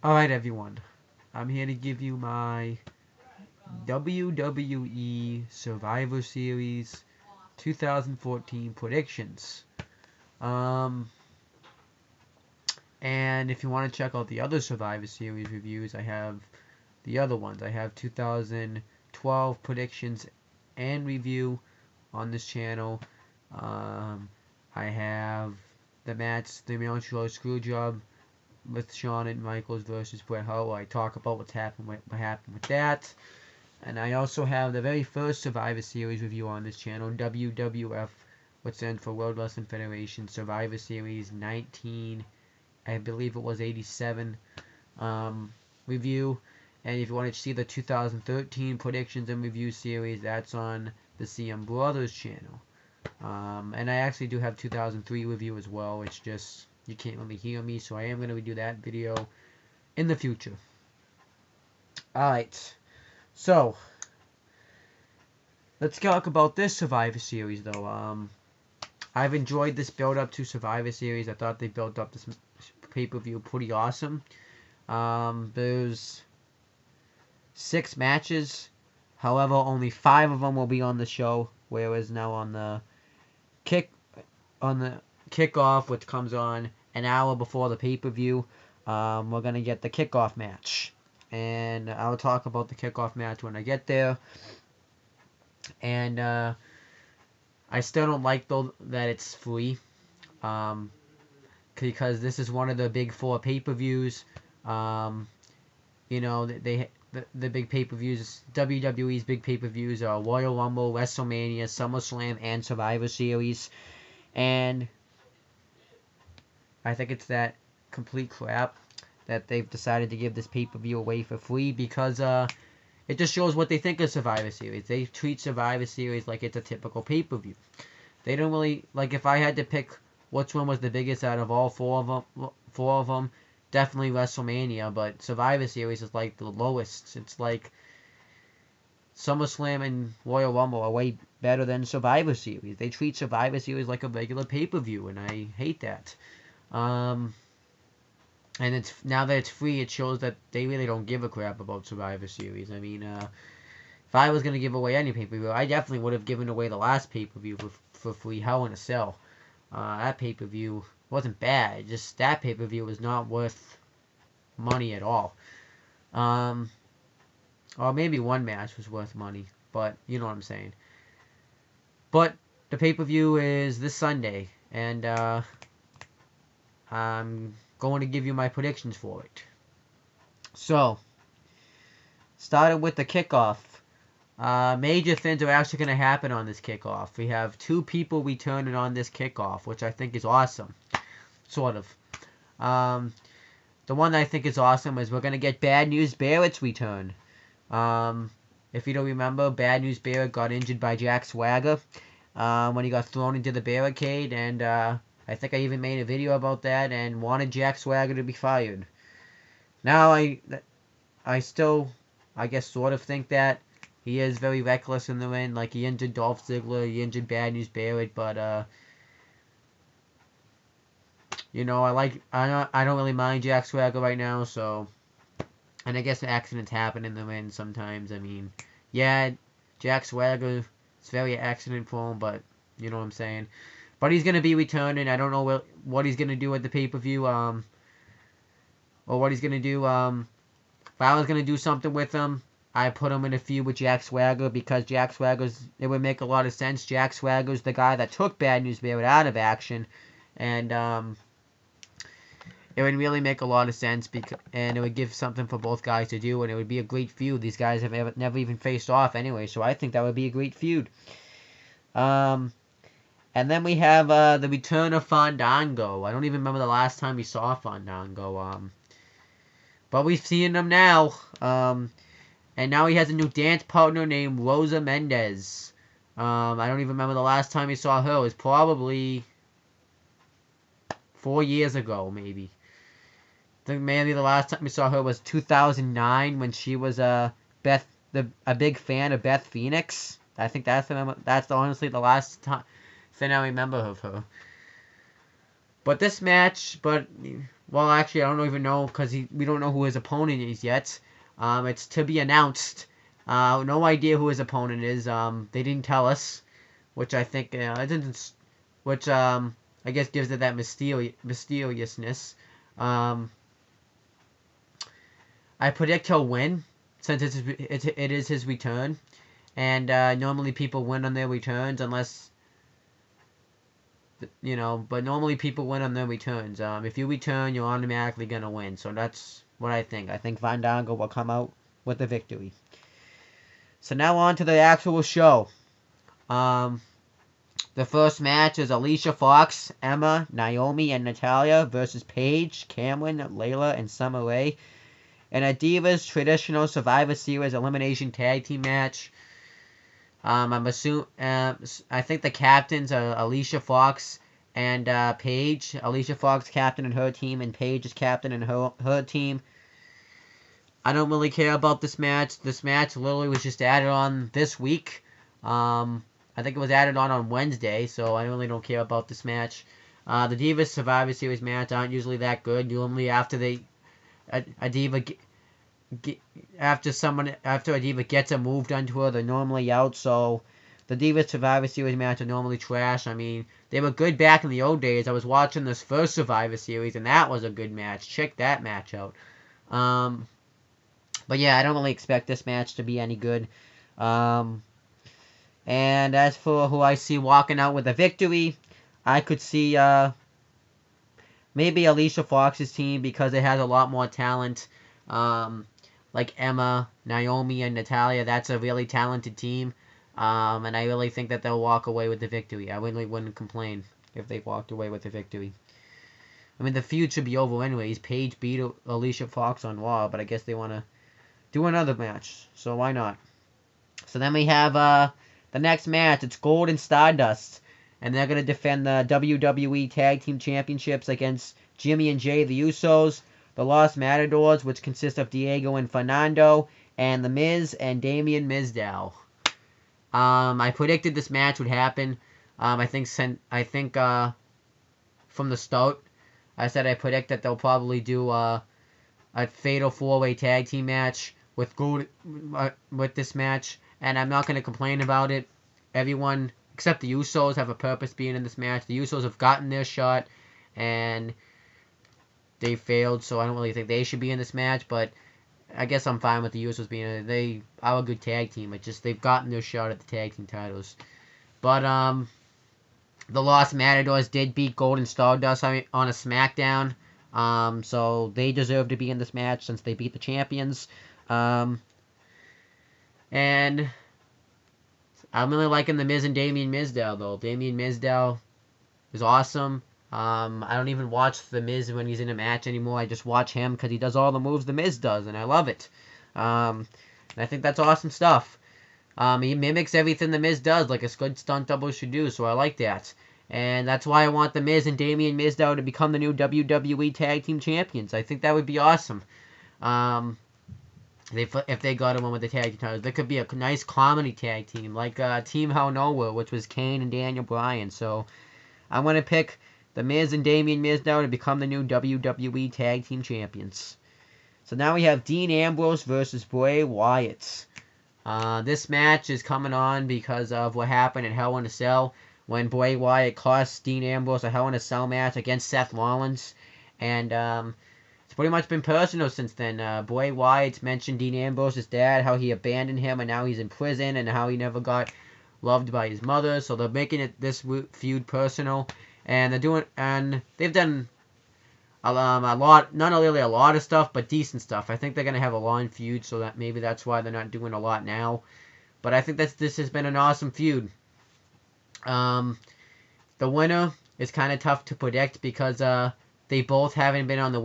Alright everyone, I'm here to give you my WWE Survivor Series 2014 predictions. Um, and if you want to check out the other Survivor Series reviews, I have the other ones. I have 2012 predictions and review on this channel. I have the match, the Montreal Screwjob with Shawn and Michaels versus Bret Hart. I talk about what happened with that. And I also have the very first Survivor Series review on this channel, WWF, which stands for World Wrestling Federation Survivor Series 19, I believe it was 87 review. And if you want to see the 2013 predictions and review series, that's on the CM Brothers channel. And I actually do have 2003 review as well. It's just you can't really hear me, so I am going to do that video in the future. Alright, so let's talk about this Survivor Series though. I've enjoyed this build up to Survivor Series. I thought they built up this pay-per-view pretty awesome. There's 6 matches, however only 5 of them will be on the show, whereas now on the kickoff, which comes on an hour before the pay-per-view, we're gonna get the kickoff match, and I'll talk about the kickoff match when I get there. And I still don't like though that it's free, because this is one of the big 4 pay-per-views. You know, the big pay-per-views, WWE's big pay-per-views are Royal Rumble, WrestleMania, SummerSlam, and Survivor Series. And I think it's that complete crap that they've decided to give this pay-per-view away for free, because it just shows what they think of Survivor Series. They treat Survivor Series like it's a typical pay-per-view. They don't really, like, if I had to pick which one was the biggest out of all 4 of them, definitely WrestleMania, but Survivor Series is like the lowest. It's like SummerSlam and Royal Rumble are way better than Survivor Series. They treat Survivor Series like a regular pay-per-view, and I hate that. And it's now that it's free, it shows that they really don't give a crap about Survivor Series. I mean, if I was going to give away any pay-per-view, I definitely would have given away the last pay-per-view for free, Hell in a Cell. That pay-per-view wasn't bad, just that pay-per-view was not worth money at all. Or maybe one match was worth money, but you know what I'm saying. But the pay-per-view is this Sunday, and I'm going to give you my predictions for it. So, starting with the kickoff. Major things are actually going to happen on this kickoff. We have 2 people returning on this kickoff, which I think is awesome. Sort of. The one that I think is awesome is we're going to get Bad News Barrett's return. If you don't remember, Bad News Barrett got injured by Jack Swagger when he got thrown into the barricade, and I think I even made a video about that and wanted Jack Swagger to be fired. Now I still, I guess, sort of think that he is very reckless in the ring. Like, he injured Dolph Ziggler, he injured Bad News Barrett, but you know, I don't really mind Jack Swagger right now, so. And I guess accidents happen in the ring sometimes. I mean, yeah, Jack Swagger, it's very accident prone, but you know what I'm saying. But he's gonna be returning. I don't know what he's gonna do at the pay-per-view, or what he's gonna do. If I was gonna do something with him, I put him in a feud with Jack Swagger, because it would make a lot of sense. Jack Swagger's the guy that took Bad News Barrett out of action, and it would really make a lot of sense, and it would give something for both guys to do, and it would be a great feud. These guys have never even faced off anyway, so I think that would be a great feud. And then we have the return of Fandango. I don't even remember the last time we saw Fandango. But we've seen him now. And now he has a new dance partner named Rosa Mendez. I don't even remember the last time we saw her. It was probably 4 years ago, maybe. I think maybe the last time we saw her was 2009, when she was a big fan of Beth Phoenix. I think that's honestly the last time thing I remember of her. But this match, Well, actually, I don't even know because we don't know who his opponent is yet. It's to be announced. No idea who his opponent is. They didn't tell us, which I think it didn't, which I guess gives it that mysteriousness. Um, I predict he'll win since it is his return, and normally people win on their returns unless but normally people win on their returns. If you return, you're automatically gonna win. So that's what I think. I think Fandango will come out with the victory. So now on to the actual show. The first match is Alicia Fox, Emma, Naomi, and Natalia versus Paige, Cameron, Layla, and Summer Rae in a Divas traditional Survivor Series elimination tag team match. I'm assuming. I think the captains are Alicia Fox and Paige. Alicia Fox captain in her team, and Paige is captain in her team. I don't really care about this match. This match literally was just added on this week. I think it was added on Wednesday, so I really don't care about this match. The Divas Survivor Series match aren't usually that good. Normally after a diva after a diva gets a move done to her, they're normally out. So the Divas Survivor Series match are normally trash. I mean, they were good back in the old days. I was watching this first Survivor Series, and that was a good match. Check that match out. But yeah, I don't really expect this match to be any good. And as for who I see walking out with a victory, I could see maybe Alicia Fox's team because it has a lot more talent. Like Emma, Naomi, and Natalia, that's a really talented team. And I really think that they'll walk away with the victory. I really wouldn't complain if they walked away with the victory. I mean, the feud should be over anyways. Paige beat Alicia Fox on Raw, but I guess they want to do another match, so why not? So then we have the next match. It's Gold and Stardust, and they're going to defend the WWE Tag Team Championships against Jimmy and Jay, the Usos, the Los Matadors, which consist of Diego and Fernando, and The Miz and Damien Mizdow. I predicted this match would happen. I think from the start, I said I predict that they'll probably do a fatal 4-way tag team match with Gold with this match, and I'm not going to complain about it. Everyone except the Usos have a purpose being in this match. The Usos have gotten their shot, and they failed, so I don't really think they should be in this match, but I guess I'm fine with the Usos being in it. They are a good tag team. It's just they've gotten their shot at the tag team titles. But the Los Matadors did beat Gold and Stardust on a SmackDown, so they deserve to be in this match since they beat the champions. And I'm really liking the Miz and Damien Mizdow, though. Damien Mizdow is awesome. I don't even watch the Miz when he's in a match anymore. I just watch him because he does all the moves the Miz does, and I love it. And I think that's awesome stuff. He mimics everything the Miz does, like a good stunt double should do, so I like that. And that's why I want the Miz and Damien Mizdow to become the new WWE Tag Team Champions. I think that would be awesome. If they got a one with the tag team titles, there could be a nice comedy tag team, like Team Hell Nowhere, which was Kane and Daniel Bryan. So I'm going to pick the Miz and Damien Mizdow to become the new WWE Tag Team Champions. So now we have Dean Ambrose versus Bray Wyatt. This match is coming on because of what happened in Hell in a Cell when Bray Wyatt cost Dean Ambrose a Hell in a Cell match against Seth Rollins. And it's pretty much been personal since then. Bray Wyatt's mentioned Dean Ambrose's dad, how he abandoned him and now he's in prison, and how he never got loved by his mother. So they're making this feud personal. And they've done a lot, not really a lot of stuff, but decent stuff. I think they're going to have a long feud, so that maybe that's why they're not doing a lot now. But I think this has been an awesome feud. The winner is kind of tough to predict because they both haven't been on the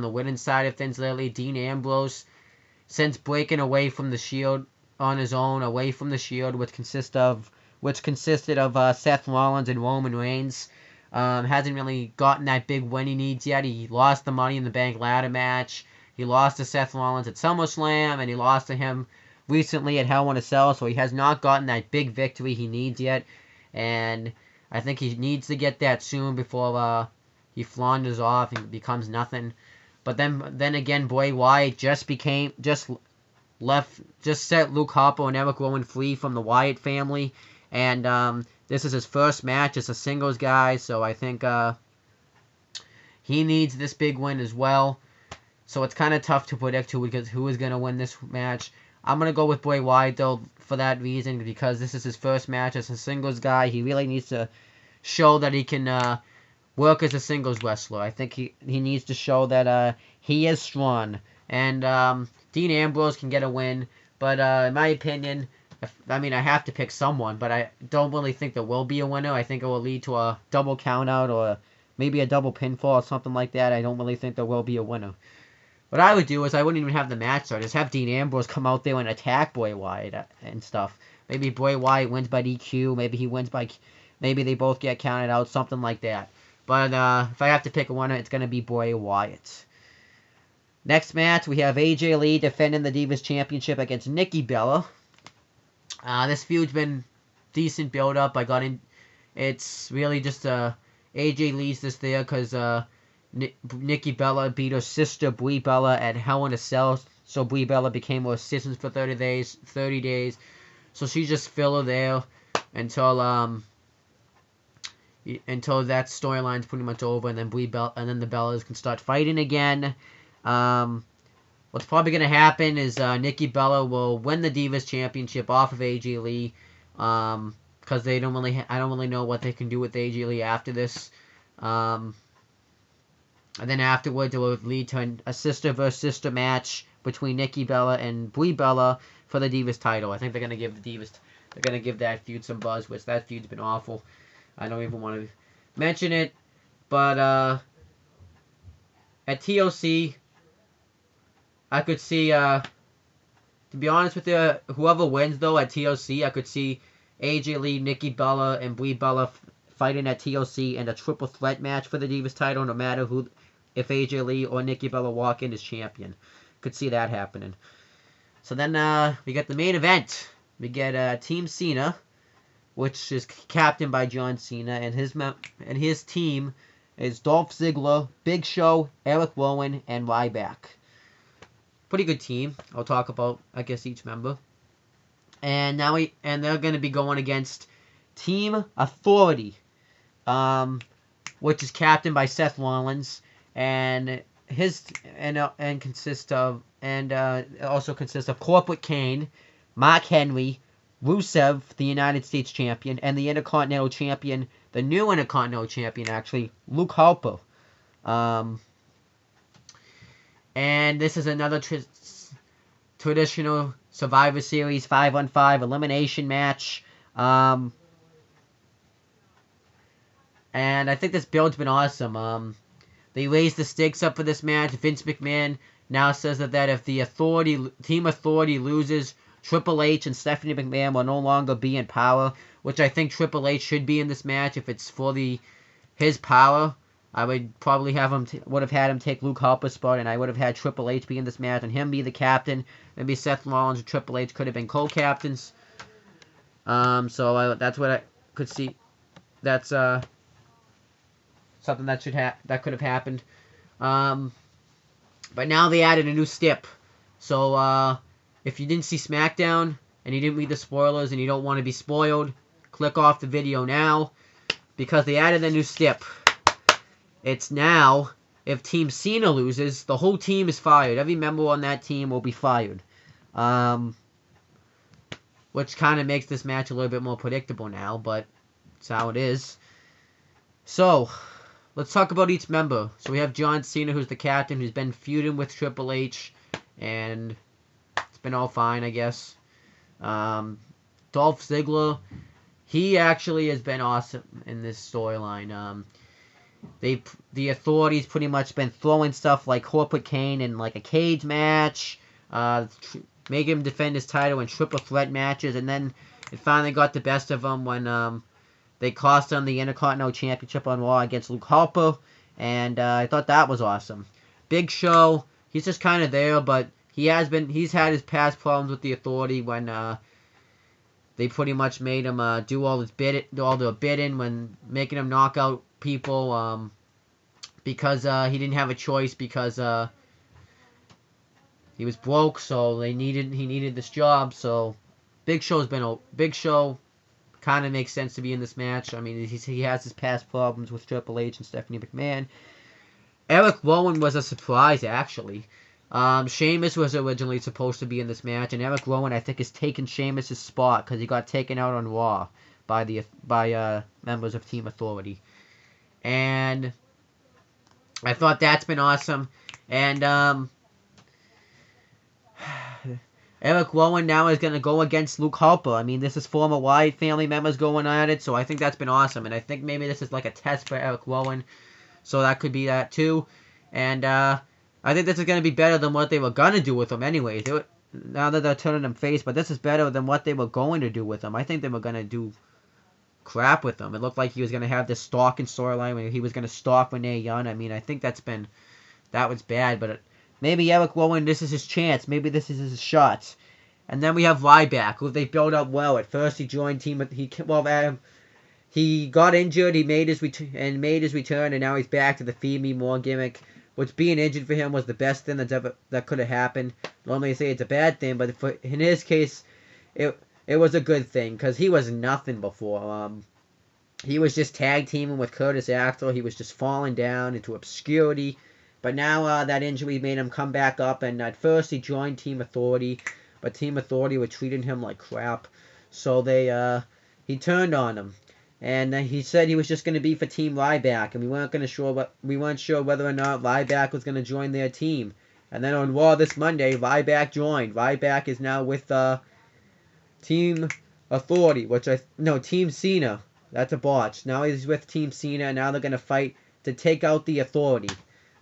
winning side of things lately. Dean Ambrose, since breaking away from the Shield on his own, away from the Shield, which consisted of Seth Rollins and Roman Reigns, hasn't really gotten that big win he needs yet. He lost the Money in the Bank ladder match. He lost to Seth Rollins at SummerSlam, and he lost to him recently at Hell in a Cell, so he has not gotten that big victory he needs yet. And I think he needs to get that soon before he flounders off and becomes nothing. But then again, Bray Wyatt just set Luke Harper and Eric Rowan free from the Wyatt family, and this is his first match as a singles guy, so I think he needs this big win as well. So it's kind of tough to predict who is going to win this match. I'm going to go with Bray Wyatt, though, for that reason, because this is his first match as a singles guy. He really needs to show that he can work as a singles wrestler. I think he needs to show that he is strong. And Dean Ambrose can get a win, but in my opinion, I have to pick someone, but I don't really think there will be a winner. I think it will lead to a double countout or maybe a double pinfall or something like that. I don't really think there will be a winner. What I would do is I wouldn't even have the match start. Just have Dean Ambrose come out there and attack Bray Wyatt and stuff. Maybe Bray Wyatt wins by DQ. Maybe they both get counted out. Something like that. But if I have to pick a winner, it's going to be Bray Wyatt. Next match, we have AJ Lee defending the Divas Championship against Nikki Bella. This feud's been decent build-up. It's really just AJ Lee's this there because Nikki Bella beat her sister Brie Bella at Hell in a Cell, so Brie Bella became her assistant for 30 days. So she just filler there until that storyline's pretty much over, and then the Bellas can start fighting again. What's probably gonna happen is Nikki Bella will win the Divas Championship off of AJ Lee, because I don't really know what they can do with AJ Lee after this. And then afterwards, it will lead to a sister versus sister match between Nikki Bella and Brie Bella for the Divas title. I think they're gonna give that feud some buzz, which that feud's been awful. I don't even want to mention it, but at TLC, I could see, to be honest with you, whoever wins though at TLC, I could see AJ Lee, Nikki Bella, and Brie Bella fighting at TLC in a triple threat match for the Divas title, no matter if AJ Lee or Nikki Bella walk in as champion. Could see that happening. So then we get the main event. We get Team Cena, which is captained by John Cena, and his team is Dolph Ziggler, Big Show, Eric Rowan, and Ryback. Pretty good team. I'll talk about, I guess, each member. And they're going to be going against Team Authority, which is captained by Seth Rollins, and also consists of Corporate Kane, Mark Henry, Rusev, the United States Champion, and the Intercontinental Champion, the new Intercontinental Champion, actually, Luke Harper. And this is another traditional Survivor Series 5-on-5 elimination match. And I think this build's been awesome. They raised the stakes up for this match. Vince McMahon now says that if the Team Authority loses, Triple H and Stephanie McMahon will no longer be in power, which I think Triple H should be in this match if it's for his power. I would probably had him take Luke Harper's spot, and I would have had Triple H be in this match and him be the captain. Maybe Seth Rollins and Triple H could have been co-captains. That's what I could see. That's something that could have happened. But now they added a new stip. So if you didn't see SmackDown and you didn't read the spoilers and you don't want to be spoiled, click off the video now, because they added a new stip. It's now, if Team Cena loses, the whole team is fired. Every member on that team will be fired. Which kind of makes this match a little bit more predictable now, but it's how it is. So, let's talk about each member. So we have John Cena, who's the captain, who's been feuding with Triple H, and it's been all fine, I guess. Dolph Ziggler, he actually has been awesome in this storyline. The Authority's pretty much been throwing stuff like Corporate Kane in like a cage match, make him defend his title in triple threat matches, and then it finally got the best of him when they cost him the Intercontinental Championship on Raw against Luke Harper, and I thought that was awesome. Big Show, he's just kind of there, but he's had his past problems with the Authority when they pretty much made him do all the bidding, when making him knock out people because he didn't have a choice because he was broke, so he needed this job. So Big Show. Kind of makes sense to be in this match. I mean, he has his past problems with Triple H and Stephanie McMahon. Eric Rowan was a surprise, actually. Sheamus was originally supposed to be in this match, and Eric Rowan, I think, has taken Sheamus' spot because he got taken out on Raw by members of Team Authority. And I thought that's been awesome. And Eric Rowan now is going to go against Luke Harper. I mean, this is former Wyatt family members going at it, so I think that's been awesome. And I think maybe this is like a test for Eric Rowan, so that could be that too. And I think this is going to be better than what they were going to do with him anyways. Now that they're turning him face, but this is better than what they were going to do with him. I think they were going to do crap with him. It looked like he was going to have this stalking storyline where he was going to stalk Renee Young. I mean, I think that was bad, but maybe Eric Rowan, this is his chance. Maybe this is his shot. And then we have Ryback, who they built up well. At first, he joined Team. He got injured. He made his return, and now he's back to the Feed Me More gimmick. Which being injured for him was the best thing that could have happened. Normally, I say it's a bad thing, but in his case, it was a good thing because he was nothing before. He was just tag teaming with Curtis Axel. He was just falling down into obscurity. But now that injury made him come back up, and at first he joined Team Authority, but Team Authority were treating him like crap. So he turned on him, and he said he was just going to be for Team Ryback, and we weren't sure whether or not Ryback was going to join their team. And then on Raw this Monday, Ryback joined. Ryback is now with Team Authority, Team Cena. That's a botch. Now he's with Team Cena, and now they're going to fight to take out the Authority.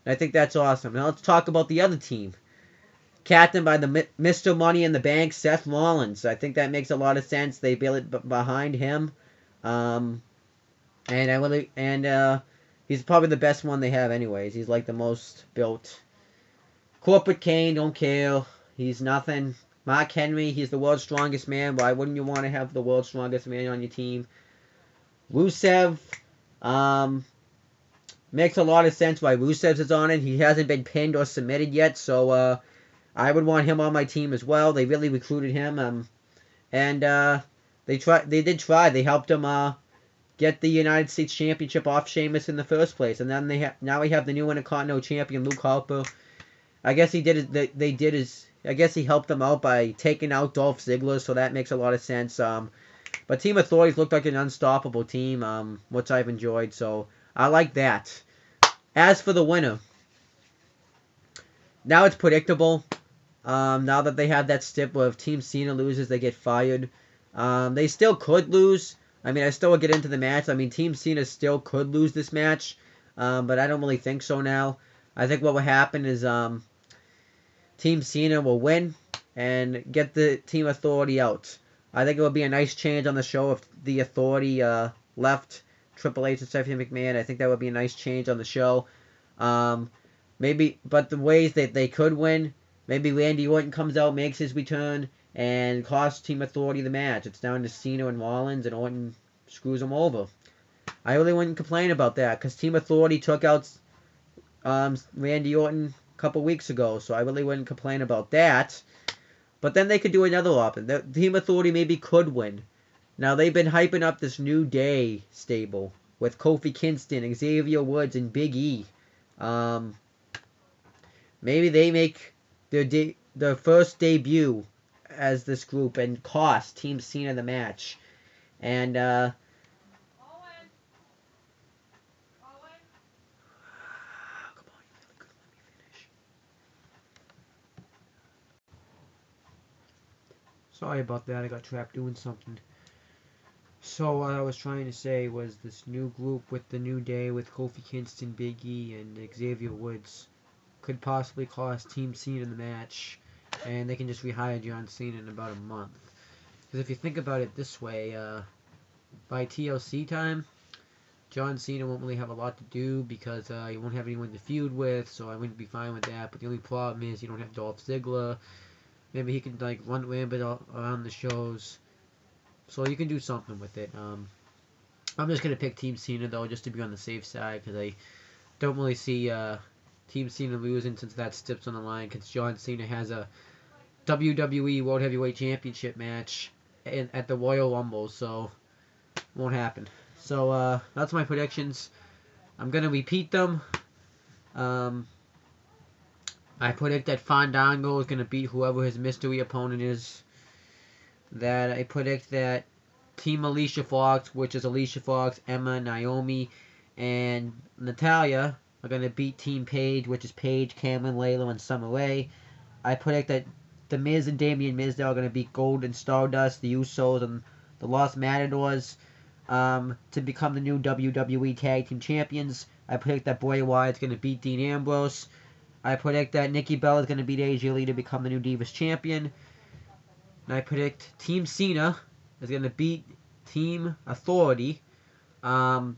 And I think that's awesome. Now let's talk about the other team. Captained by the Mr. Money in the Bank, Seth Rollins. I think that makes a lot of sense. They build it behind him. And he's probably the best one they have anyways. He's like the most built. Corporate Kane, don't care. He's nothing. Mark Henry, he's the world's strongest man. Why wouldn't you want to have the world's strongest man on your team? Rusev, makes a lot of sense why Rusev is on it. He hasn't been pinned or submitted yet, so I would want him on my team as well. They really recruited him, and they did try. They helped him get the United States Championship off Sheamus in the first place, and then now we have the new Intercontinental Champion Luke Harper. I guess he I guess he helped them out by taking out Dolph Ziggler, so that makes a lot of sense. But Team Authorities looked like an unstoppable team, which I've enjoyed, so I like that. As for the winner, now it's predictable. Now that they have that stip where if Team Cena loses, they get fired. They still could lose. I mean, I still would get into the match. I mean, Team Cena still could lose this match, but I don't really think so now. I think what will happen is Team Cena will win and get the Team Authority out. I think it would be a nice change on the show if the Authority left Triple H and Stephanie McMahon. I think that would be a nice change on the show. Maybe, but the ways that they could win, maybe Randy Orton comes out, makes his return, and costs Team Authority the match. It's down to Cena and Rollins, and Orton screws them over. I really wouldn't complain about that, because Team Authority took out Randy Orton a couple weeks ago, so I really wouldn't complain about that. But then they could do another option. The Team Authority maybe could win. Now, they've been hyping up this New Day stable with Kofi Kingston, Xavier Woods, and Big E. Maybe they make their first debut as this group and cost Team Cena the match. And, come on, you really couldn't let me finish. Sorry about that, I got trapped doing something. So what I was trying to say was this new group with the New Day with Kofi Kingston, Big E, and Xavier Woods could possibly cost Team Cena the match, and they can just rehire John Cena in about a month. Because if you think about it this way, by TLC time, John Cena won't really have a lot to do because he won't have anyone to feud with, so I wouldn't be fine with that. But the only problem is you don't have Dolph Ziggler. Maybe he can like run rampant around the shows. So you can do something with it. I'm just going to pick Team Cena, though, just to be on the safe side, because don't really see Team Cena losing since that stip's on the line, because John Cena has a WWE World Heavyweight Championship match at the Royal Rumble, so won't happen. So that's my predictions. I'm gonna repeat them. I predict that Fandango is gonna beat whoever his mystery opponent is. That I predict that Team Alicia Fox, which is Alicia Fox, Emma, Naomi, and Natalia, are going to beat Team Paige, which is Paige, Cameron, Layla, and Summer Rae. I predict that The Miz and Damian Mizdow are going to beat Gold and Stardust, the Usos, and the Lost Matadors to become the new WWE Tag Team Champions. I predict that Bray Wyatt is going to beat Dean Ambrose. I predict that Nikki Bella is going to beat AJ Lee to become the new Divas Champion. And I predict Team Cena is going to beat Team Authority. And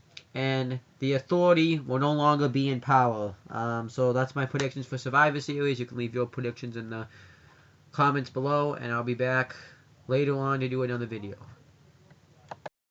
the Authority will no longer be in power. So that's my predictions for Survivor Series. You can leave your predictions in the comments below. And I'll be back later on to do another video.